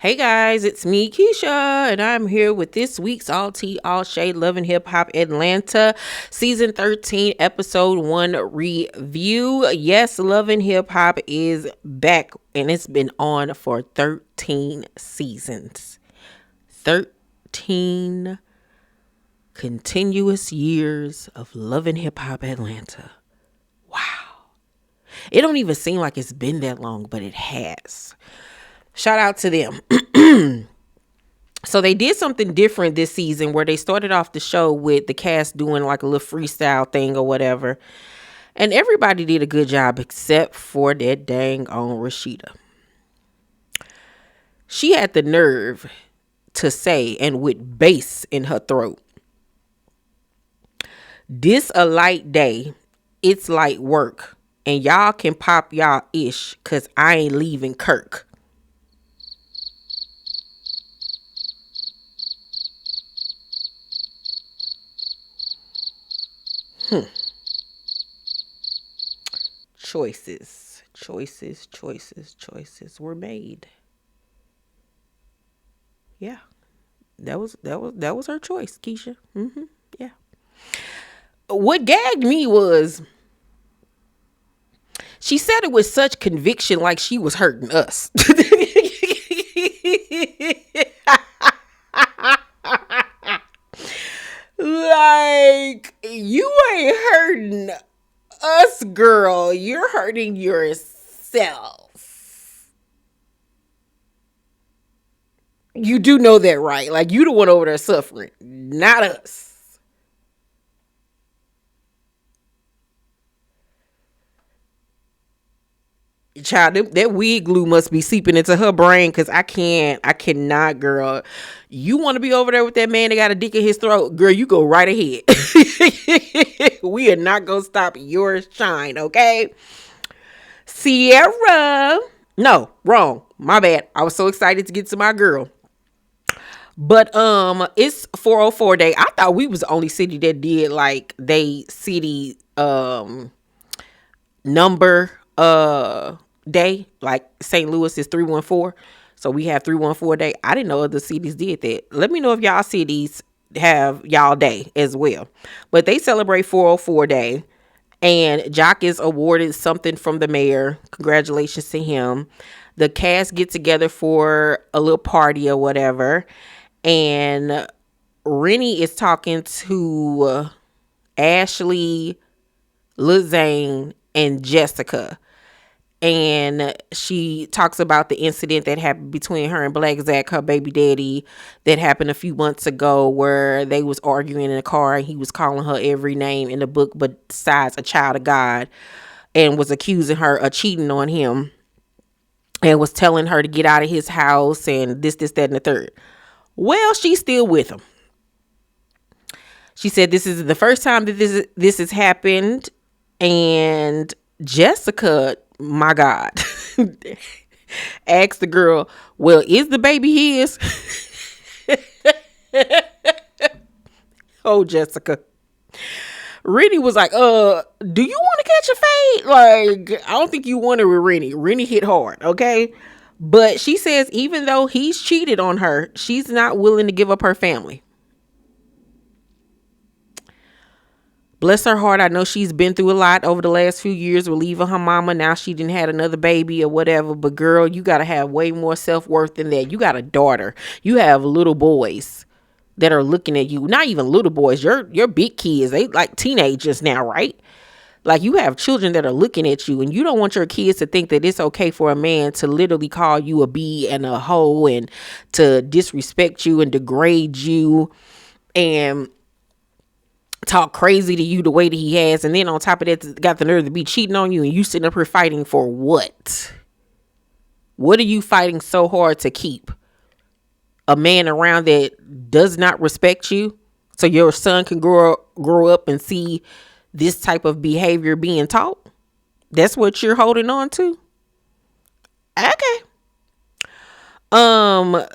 Hey guys, it's me, Keisha, and I'm here with this week's All Tea, All Shade, Love and Hip Hop Atlanta Season 13, Episode 1 review. Yes, Love and Hip Hop is back, and it's been on for 13 seasons. 13 continuous years of Love and Hip Hop Atlanta. Wow. It don't even seem like it's been that long, but it has. Shout out to them. So they did something different this season where they started off the show with the cast doing like a little freestyle thing or whatever. And everybody did a good job except for that dang on Rashida. She had the nerve to say, and with bass in her throat, "This a light day, it's light work, and y'all can pop y'all ish, cause I ain't leaving Kirk." Choices were made. Yeah, that was her choice, Keisha. Yeah. What gagged me was she said it with such conviction, like she was hurting us. Like, you ain't hurting us, girl. You're hurting yourself. You do know that, right? Like, you the one over there suffering, not us. Child, that wig glue must be seeping into her brain, because I cannot, girl. You want to be over there with that man that got a dick in his throat, girl, you go right ahead. We are not gonna stop your shine, okay? Sierra. No, wrong. My bad. I was so excited to get to my girl. But it's 404 day. I thought we was the only city that did like they city number day. Like St. Louis is 314. So we have 314 day. I didn't know other cities did that. Let me know if y'all cities have y'all day as well. But they celebrate 404 day. And Jock is awarded something from the mayor. Congratulations to him. The cast get together for a little party or whatever. And Renie is talking to Ashley, Lil Zane, and Jessica. And she talks about the incident that happened between her and Black Zach, her baby daddy, that happened a few months ago, where they was arguing in a car and he was calling her every name in the book besides a child of God, and was accusing her of cheating on him and was telling her to get out of his house and this, that, and the third. Well, she's still with him. She said this is the first time that this has happened. And Jessica, my God, asked the girl, "Well, is the baby his?" Oh, Jessica. Renie was like, do you want to catch a fade? Like, I don't think you want it with Renie. Renie hit hard, okay? But she says even though he's cheated on her, she's not willing to give up her family. Bless her heart. I know she's been through a lot over the last few years with leaving her mama. Now she didn't had another baby or whatever. But girl, you got to have way more self-worth than that. You got a daughter. You have little boys that are looking at you. Not even little boys. You're big kids. They like teenagers now, right? Like, you have children that are looking at you, and you don't want your kids to think that it's okay for a man to literally call you a bee and a hoe and to disrespect you and degrade you and talk crazy to you the way that he has. And then on top of that, got the nerve to be cheating on you, and you sitting up here fighting for what? What are you fighting so hard to keep? A man around that does not respect you, so your son can grow up and see this type of behavior being taught? That's what you're holding on to? Okay.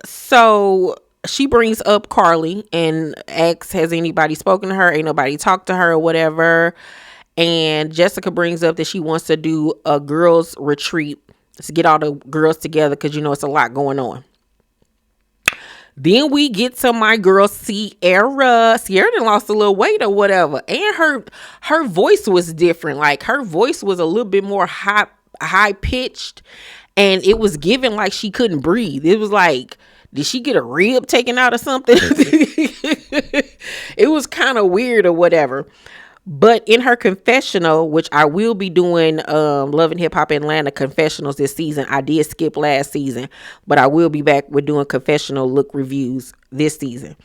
So she brings up Karlie and asks, has anybody spoken to her? Ain't nobody talked to her or whatever. And Jessica brings up that she wants to do a girls retreat to get all the girls together, because, you know, it's a lot going on. Then we get to my girl Sierra. Sierra done lost a little weight or whatever. And her voice was different. Like her voice was a little bit more high pitched. And it was given like she couldn't breathe. It was like, did she get a rib taken out or something? It was kind of weird or whatever. But in her confessional, which I will be doing Love and Hip Hop Atlanta confessionals this season. I did skip last season, but I will be back with doing confessional look reviews this season.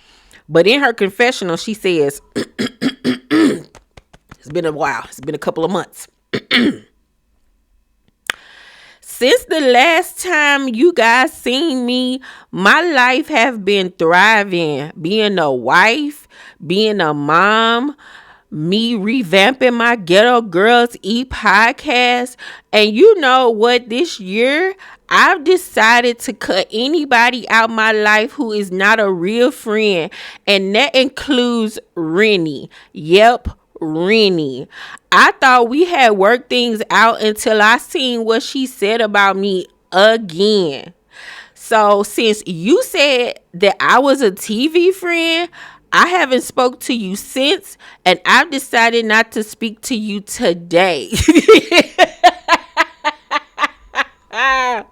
But in her confessional, she says, it's been a while. It's been a couple of months. Since the last time you guys seen me, my life have been thriving. Being a wife, being a mom, me revamping my Ghetto Girls podcast. And you know what? This year, I've decided to cut anybody out my life who is not a real friend. And that includes Renie. Yep, Renie. I thought we had worked things out until I seen what she said about me again. So since you said that I was a TV friend, I haven't spoke to you since, and I've decided not to speak to you today. Oh,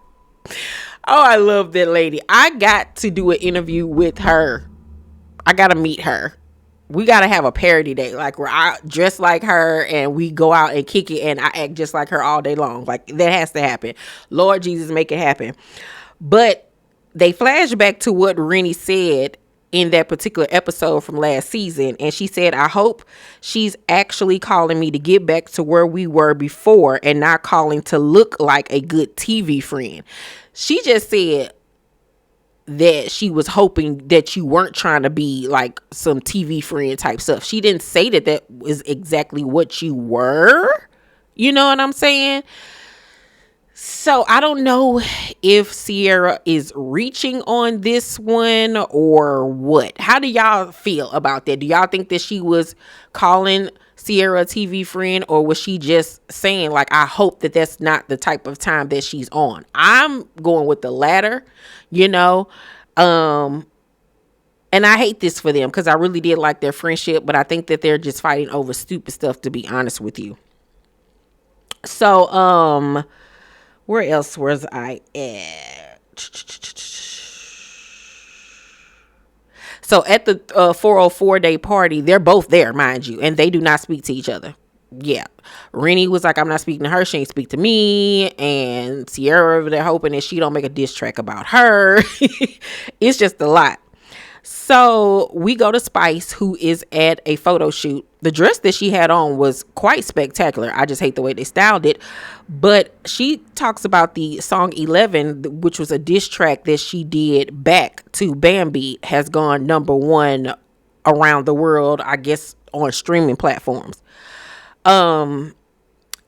I love that lady. I got to do an interview with her. I got to meet her. We got to have a parody day, like where I dress like her and we go out and kick it and I act just like her all day long. Like that has to happen. Lord Jesus, make it happen. But they flash back to what Renie said in that particular episode from last season. And she said, I hope she's actually calling me to get back to where we were before and not calling to look like a good TV friend. She just said that she was hoping that you weren't trying to be like some TV friend type stuff. She didn't say that that was exactly what you were. You know what I'm saying? So I don't know if Sierra is reaching on this one or what. How do y'all feel about that? Do y'all think that she was calling Sierra a TV friend, or was she just saying like, I hope that that's not the type of time that she's on? I'm going with the latter, you know. And I hate this for them because I really did like their friendship, but I think that they're just fighting over stupid stuff, to be honest with you. So, where else was I at? So at the 404 day party, they're both there, mind you, and they do not speak to each other. Yeah. Renie was like, I'm not speaking to her. She ain't speak to me. And Sierra, they're hoping that she don't make a diss track about her. It's just a lot. So we go to Spice, who is at a photo shoot. The dress that she had on was quite spectacular. I just hate the way they styled it. But she talks about the song 11, which was a diss track that she did back to Bambi, has gone #1 around the world, I guess, on streaming platforms. And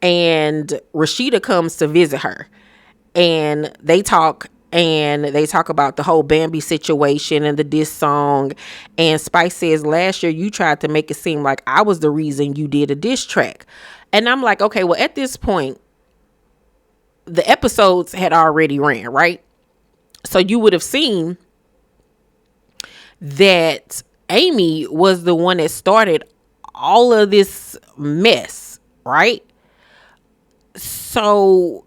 Rashida comes to visit her, and they talk about the whole Bambi situation and the diss song. And Spice says, last year you tried to make it seem like I was the reason you did a diss track. And I'm like, okay, well, at this point, the episodes had already ran, right? So you would have seen that Amy was the one that started all of this mess, right? So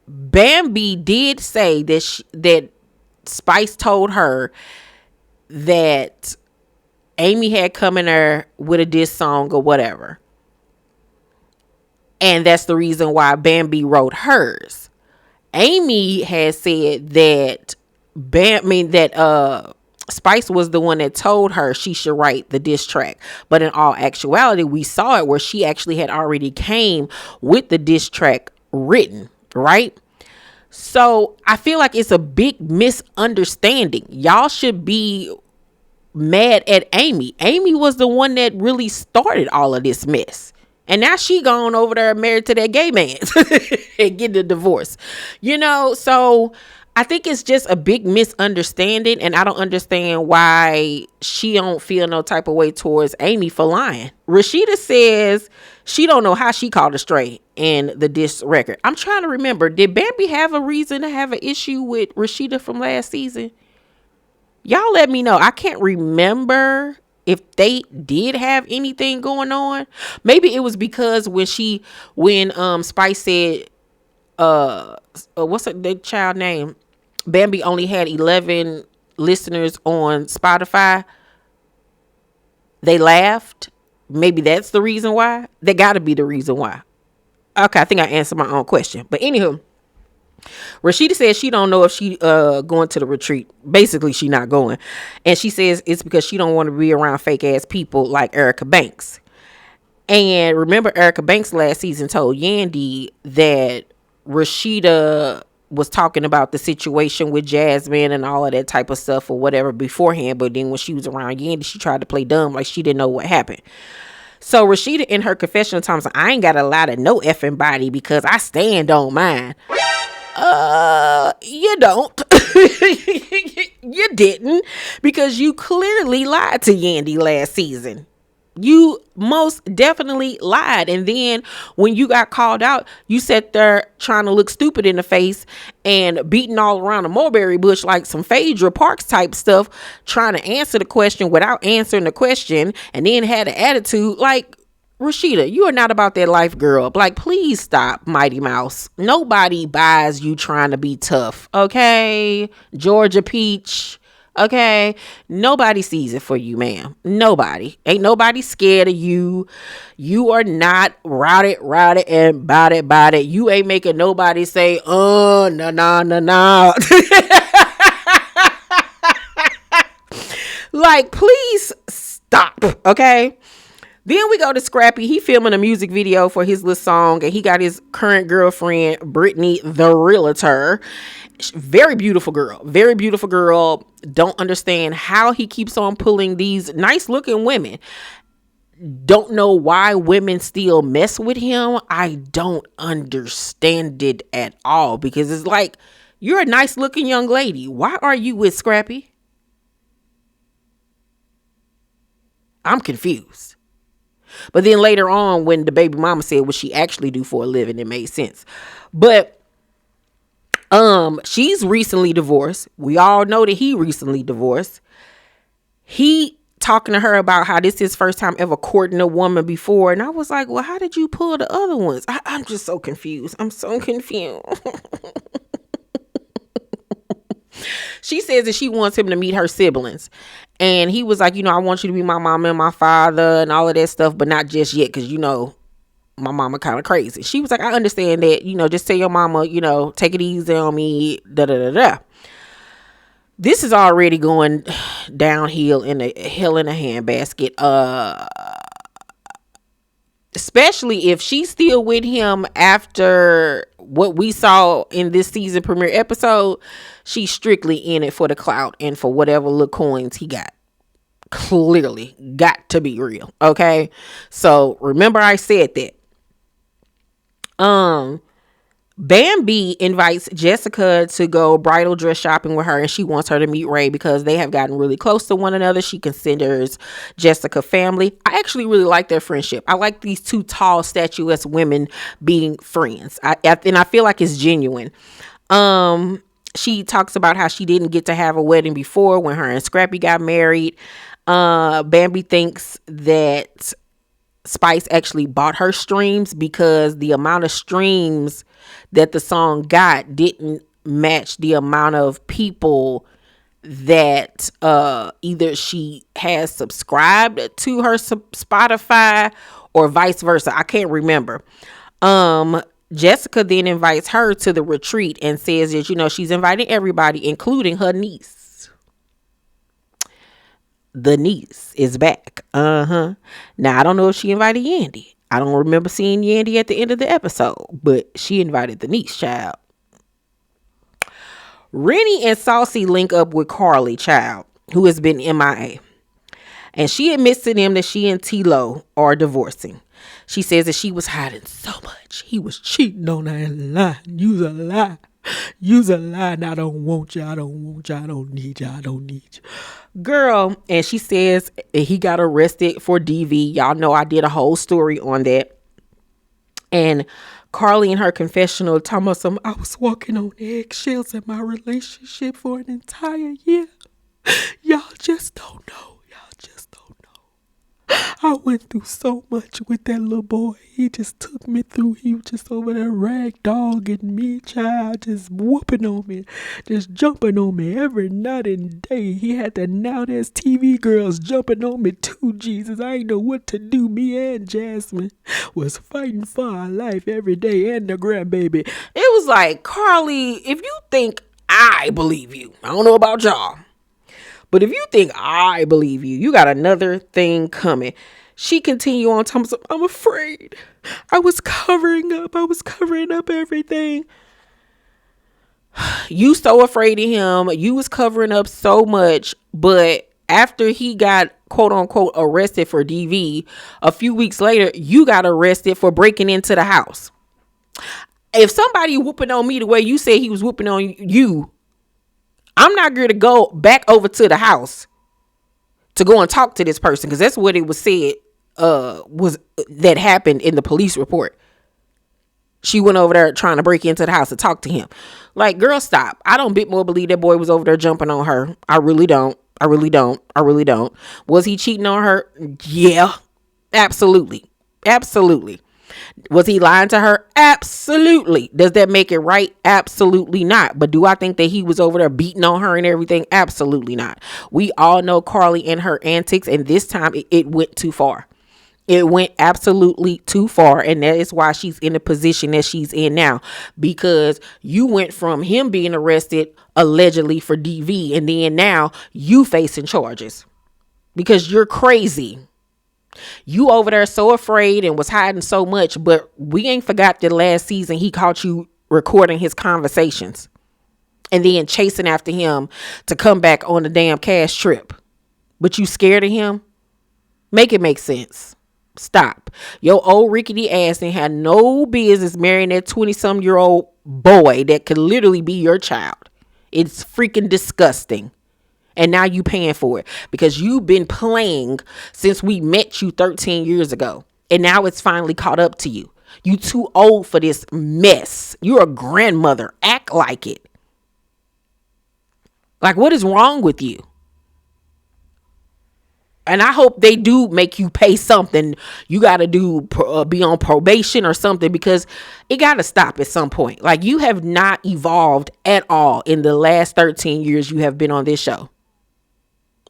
Bambi did say that that Spice told her that Amy had come in there with a diss song or whatever, and that's the reason why Bambi wrote hers. Amy had said that Spice was the one that told her she should write the diss track. But in all actuality, we saw it where she actually had already came with the diss track written, right? So I feel like it's a big misunderstanding. Y'all should be mad at Amy. Amy was the one that really started all of this mess. And now she gone over there married to that gay man and getting a divorce. You know, so I think it's just a big misunderstanding, and I don't understand why she don't feel no type of way towards Amy for lying. Rashida says she don't know how she called her straight in the diss record. I'm trying to remember, did Bambi have a reason to have an issue with Rashida from last season? Y'all let me know. I can't remember if they did have anything going on. Maybe it was because when Spice said what's the child name? Bambi only had 11 listeners on Spotify. They laughed. Maybe that's the reason why. That got to be the reason why. Okay, I think I answered my own question. But anywho, Rashida says she don't know if she going to the retreat. Basically, she not going. And she says it's because she don't want to be around fake ass people like Erica Banks. And remember, Erica Banks last season told Yandy that Rashida was talking about the situation with Jasmine and all of that type of stuff or whatever beforehand. But then when she was around Yandy, she tried to play dumb like she didn't know what happened. So Rashida in her confessional times, I ain't got a lot of no effing body because I stand on mine. You don't. You didn't, because you clearly lied to Yandy last season. You most definitely lied. And then when you got called out, you sat there trying to look stupid in the face and beating all around the mulberry bush like some Phaedra Parks type stuff, trying to answer the question without answering the question, and then had an attitude like, Rashida, you are not about that life, girl. Like, please stop, Mighty Mouse. Nobody buys you trying to be tough, okay? Georgia Peach, okay? Nobody sees it for you, ma'am. Nobody. Ain't nobody scared of you. You are not routed, and bout it. You ain't making nobody say, nah. Like, please stop, okay? Then we go to Scrappy. He filming a music video for his little song, and he got his current girlfriend, Brittany, the realtor. Very beautiful girl. Very beautiful girl. Don't understand how he keeps on pulling these nice looking women. Don't know why women still mess with him. I don't understand it at all, because it's like, you're a nice looking young lady. Why are you with Scrappy? I'm confused. But then later on, when the baby mama said what she actually do for a living, it made sense. But she's recently divorced. We all know that he recently divorced. He talking to her about how this is his first time ever courting a woman before. And I was like, well, how did you pull the other ones? I'm just so confused. I'm so confused. She says that she wants him to meet her siblings. And he was like, I want you to be my mama and my father and all of that stuff, but not just yet, because, my mama kind of crazy. She was like, I understand that, just tell your mama, take it easy on me, da-da-da-da. This is already going downhill in a handbasket. Especially if she's still with him after what we saw in this season premiere episode. She's strictly in it for the clout and for whatever little coins he got. Clearly got to be real. Okay. So remember I said that. Bambi invites Jessica to go bridal dress shopping with her, and she wants her to meet Ray because they have gotten really close to one another. She considers Jessica family. I actually really like their friendship. I like these two tall, statuesque women being friends. And I feel like it's genuine. She talks about how she didn't get to have a wedding before when her and Scrappy got married. Bambi thinks that Spice actually bought her streams because the amount of streams that the song got didn't match the amount of people that either she has subscribed to her Spotify or vice versa. I can't remember. Jessica then invites her to the retreat and says that, she's inviting everybody, including her niece. The niece is back. Now, I don't know if she invited Yandy. I don't remember seeing Yandy at the end of the episode, but she invited the niece, child. Renie and Saucy link up with Karlie, child, who has been MIA. And she admits to them that she and T-Lo are divorcing. She says that she was hiding so much. He was cheating on her and lying. You's a lie. You's a lie. And I don't want you. I don't want you. I don't need you. I don't need you. Girl. And she says he got arrested for DV. Y'all know I did a whole story on that. And Karlie in her confessional talking about I was walking on eggshells in my relationship for an entire year. Y'all just don't know. Y'all just don't know. I went through so much with that little boy. He just took me through. He was just over there rag dogging me, child, just whooping on me, just jumping on me every night and day. He had the now there's TV girls jumping on me too, Jesus. I ain't know what to do. Me and Jasmine was fighting for our life every day, and the grandbaby. It was like, Karlie, if you think I believe you, I don't know about y'all, but if you think I believe you, you got another thing coming. She continued on talking about, I'm afraid. I was covering up everything. You so afraid of him. You was covering up so much. But after he got, quote unquote, arrested for DV, a few weeks later, you got arrested for breaking into the house. If somebody whooping on me the way you said he was whooping on you, I'm not going to go back over to the house to go and talk to this person, because that's what it was said was that happened in the police report. She went over there trying to break into the house to talk to him. Like, girl, stop. I don't bit more believe that boy was over there jumping on her. I really don't. Was he cheating on her? Yeah, absolutely. Was he lying to her? Absolutely. Does that make it right? Absolutely not. But do I think that he was over there beating on her and everything? Absolutely not. We all know Karlie and her antics, and this time it went too far. It went absolutely too far, and that is why she's in the position that she's in now, because you went from him being arrested allegedly for DV, and then now you facing charges because you're crazy. You over there so afraid and was hiding so much, but we ain't forgot that last season he caught you recording his conversations and then chasing after him to come back on the damn cash trip. But you scared of him? Make it make sense. Stop. Your old rickety ass ain't had no business marrying that 20-some-year-old boy that could literally be your child. It's freaking disgusting. And now you paying for it because you've been playing since we met you 13 years ago. And now it's finally caught up to you. You too old for this mess. You're a grandmother. Act like it. Like, what is wrong with you? And I hope they do make you pay something. You got to be on probation or something, because it got to stop at some point. Like, you have not evolved at all in the last 13 years you have been on this show.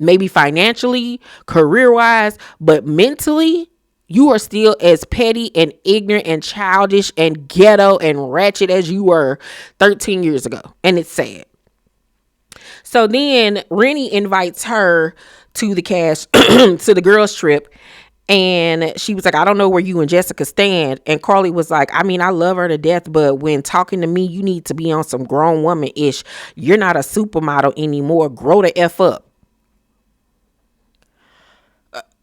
Maybe financially, career-wise, but mentally, you are still as petty and ignorant and childish and ghetto and ratchet as you were 13 years ago. And it's sad. So then Renie invites her to the to the girls trip. And she was like, I don't know where you and Jessica stand. And Karlie was like, I mean, I love her to death, but when talking to me, you need to be on some grown woman-ish. You're not a supermodel anymore. Grow the F up.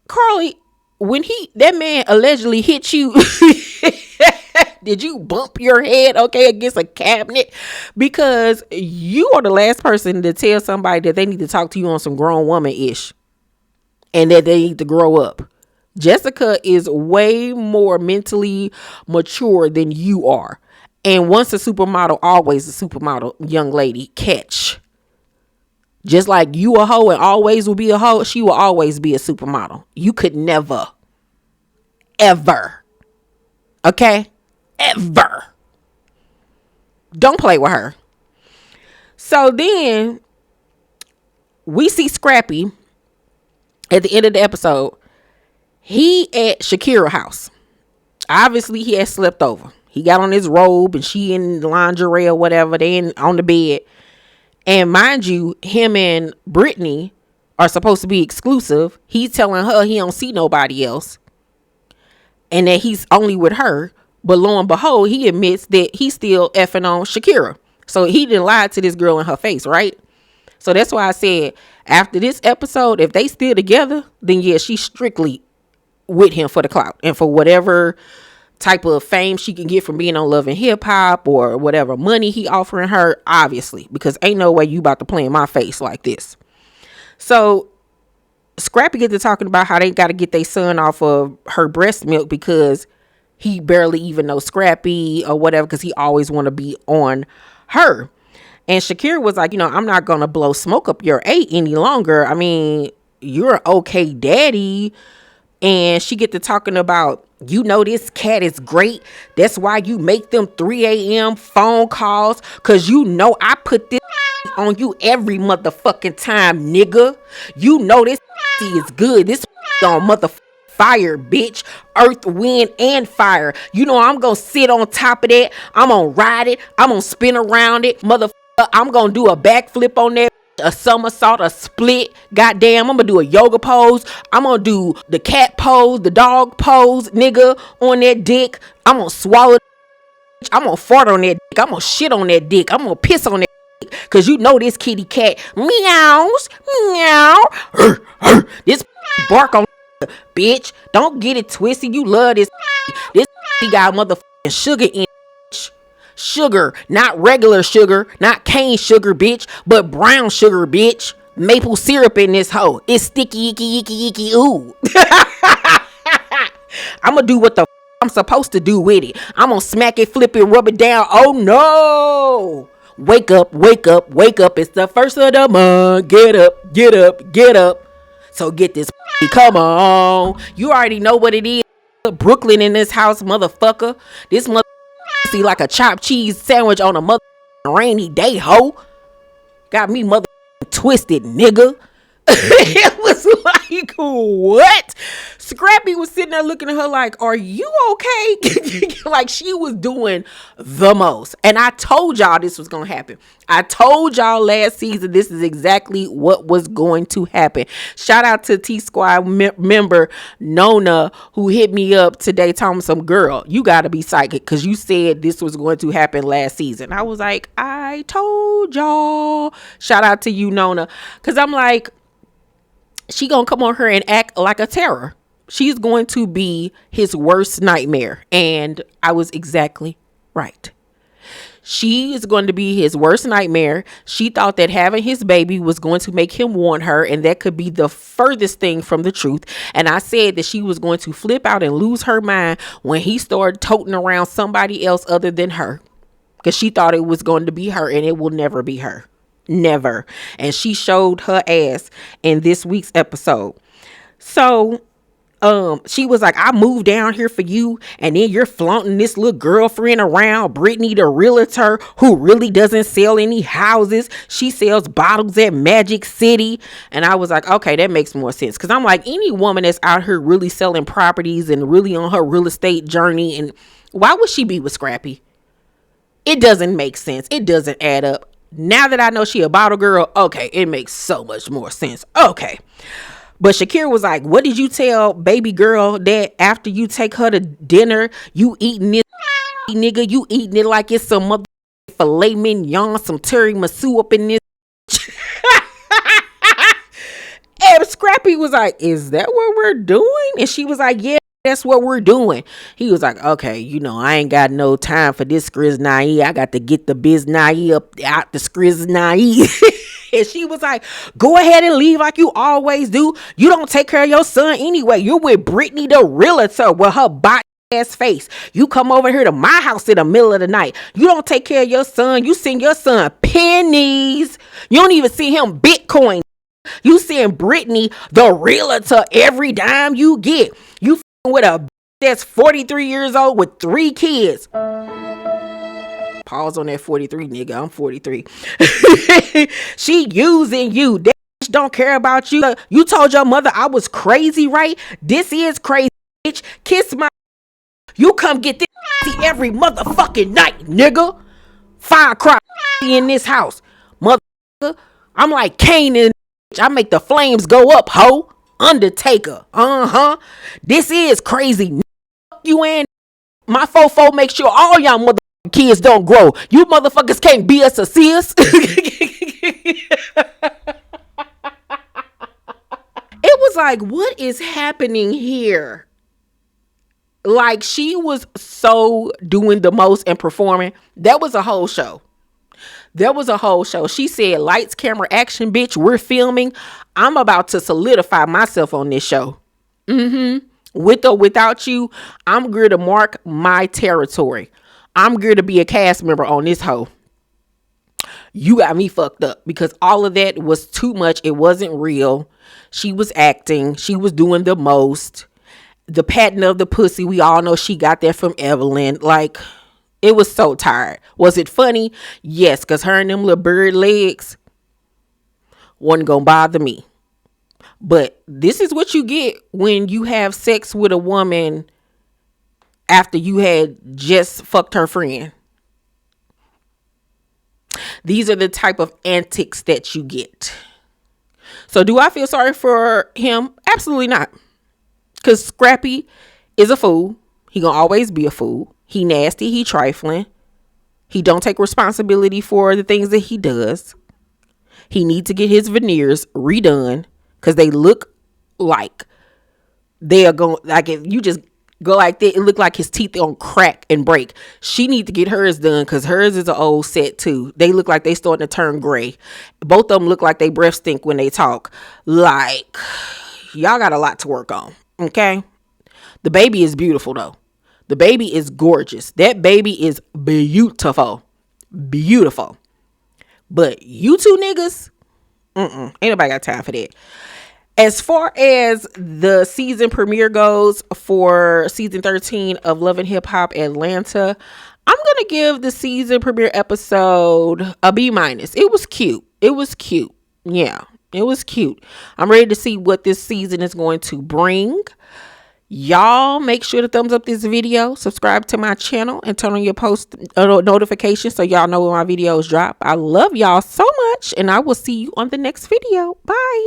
Karlie, when that man allegedly hit you, did you bump your head, against a cabinet? Because you are the last person to tell somebody that they need to talk to you on some grown woman-ish and that they need to grow up. Jessica is way more mentally mature than you are. And once a supermodel, always a supermodel, young lady. Catch. Just like you a hoe and always will be a hoe, she will always be a supermodel. You could never, ever, ever. Don't play with her. So then we see Scrappy at the end of the episode. He at Shakira's house. Obviously, he had slept over. He got on his robe and she in lingerie or whatever. They on the bed. And mind you, him and Brittany are supposed to be exclusive. He's telling her he don't see nobody else and that he's only with her. But lo and behold, he admits that he's still effing on Shakira. So he didn't lie to this girl in her face, right? So that's why I said after this episode, if they still together, then yeah, she's strictly with him for the clout and for whatever type of fame she can get from being on Love and Hip Hop or whatever money he offering her, obviously, because ain't no way you about to play in my face like this. So Scrappy get to talking about how they got to get their son off of her breast milk because he barely even knows Scrappy or whatever, because he always want to be on her. And Shakira was like, I'm not gonna blow smoke up your eight any longer. I mean, you're okay daddy. And she get to talking about, this cat is great. That's why you make them 3 a.m. phone calls. Cause I put this on you every motherfucking time, nigga. This is good. This on motherfucking fire, bitch. Earth, wind, and fire. I'm gonna sit on top of that. I'm gonna ride it. I'm gonna spin around it. Motherfucker, I'm gonna do a backflip on that. A somersault, a split. Goddamn, I'm gonna do a yoga pose. I'm gonna do the cat pose, the dog pose, nigga, on that dick. I'm gonna swallow. I'm gonna fart on that dick. I'm gonna shit on that dick. I'm gonna piss on that dick. Cause this kitty cat meows, meow. This bark on bitch. Don't get it twisted. You love this. This got motherfucking sugar in it. Sugar, not regular sugar, not cane sugar, bitch, but brown sugar, bitch. Maple syrup in this hoe. It's sticky, icky, ooh. I'm gonna do what the I'm supposed to do with it. I'm gonna smack it, flip it, rub it down. Oh no! Wake up, wake up, wake up. It's the first of the month. Get up, get up, get up. So get this. Come on. You already know what it is. Brooklyn in this house, motherfucker. This mother see like a chopped cheese sandwich on a mother rainy day, ho. Got me mother twisted, nigga. It was like, what? Scrappy was sitting there looking at her like, are you okay? Like she was doing the most. And I told y'all this was going to happen. I told y'all last season this is exactly what was going to happen. Shout out to T-Squad member Nona who hit me up today talking some girl. You got to be psychic because you said this was going to happen last season. I was like, I told y'all. Shout out to you, Nona. Because I'm like, she gonna come on her and act like a terror. She's going to be his worst nightmare. And I was exactly right. She is going to be his worst nightmare. She thought that having his baby was going to make him want her, and that could be the furthest thing from the truth. And I said that she was going to flip out and lose her mind when he started toting around somebody else other than her, because she thought it was going to be her, and it will never be her. Never. And she showed her ass in this week's episode. So she was like, I moved down here for you, and then you're flaunting this little girlfriend around, Brittany the realtor, who really doesn't sell any houses. She sells bottles at Magic City. And I was like, okay, that makes more sense. Because I'm like, any woman that's out here really selling properties and really on her real estate journey, and why would she be with Scrappy? It doesn't make sense. It doesn't add up. Now that I know she a bottle girl, okay, it makes so much more sense. Okay. But Shakira was like, what did you tell baby girl that after you take her to dinner, you eating this nigga, you eating it like it's some mother filet mignon, some tiramisu up in this. And Scrappy was like, is that what we're doing? And she was like, yeah, that's what we're doing. He was like, okay, I ain't got no time for this scriznai. I got to get the biznai up out the scriznai. And she was like, go ahead and leave like you always do. You don't take care of your son anyway. You're with Brittany the realtor with her bot ass face. You come over here to my house in the middle of the night. You don't take care of your son. You send your son pennies. You don't even see him Bitcoin. You send Brittany the realtor every dime you get. You with a that's 43 years old with 3 kids. Pause on that 43, nigga. I'm 43. She using you. That bitch don't care about you. You told your mother I was crazy, right? This is crazy, bitch. Kiss my. You come get this every motherfucking night, nigga. Fire cry in this house, motherfucker. I'm like Cain in. I make the flames go up, ho. Undertaker. This is crazy. You and my fofo make sure all y'all motherfucking kids don't grow. You motherfuckers can't be us or see us. It was like, what is happening here? Like, she was so doing the most and performing. That was a whole show. There was a whole show. She said, lights, camera, action, bitch, we're filming. I'm about to solidify myself on this show. With or without you, I'm going to mark my territory. I'm going to be a cast member on this hoe. You got me fucked up because all of that was too much. It wasn't real. She was acting. She was doing the most. The patting of the pussy, we all know she got that from Evelyn. Like, it was so tired. Was it funny? Yes, because her and them little bird legs wasn't gonna bother me. But this is what you get when you have sex with a woman after you had just fucked her friend. These are the type of antics that you get. So do I feel sorry for him? Absolutely not. Because Scrappy is a fool. He gonna always be a fool. He nasty. He trifling. He don't take responsibility for the things that he does. He needs to get his veneers redone because they look like they are going, like if you just go like that, it look like his teeth on crack and break. She need to get hers done because hers is an old set too. They look like they starting to turn gray. Both of them look like they breath stink when they talk. Like, y'all got a lot to work on. Okay. The baby is beautiful though. The baby is gorgeous. That baby is beautiful. Beautiful. But you two niggas, ain't nobody got time for that. As far as the season premiere goes for season 13 of Love and Hip Hop Atlanta, I'm going to give the season premiere episode a B-. It was cute. It was cute. Yeah, it was cute. I'm ready to see what this season is going to bring. Y'all make sure to thumbs up this video, subscribe to my channel, and turn on your post notifications so y'all know when my videos drop. I love y'all so much, and I will see you on the next video. Bye.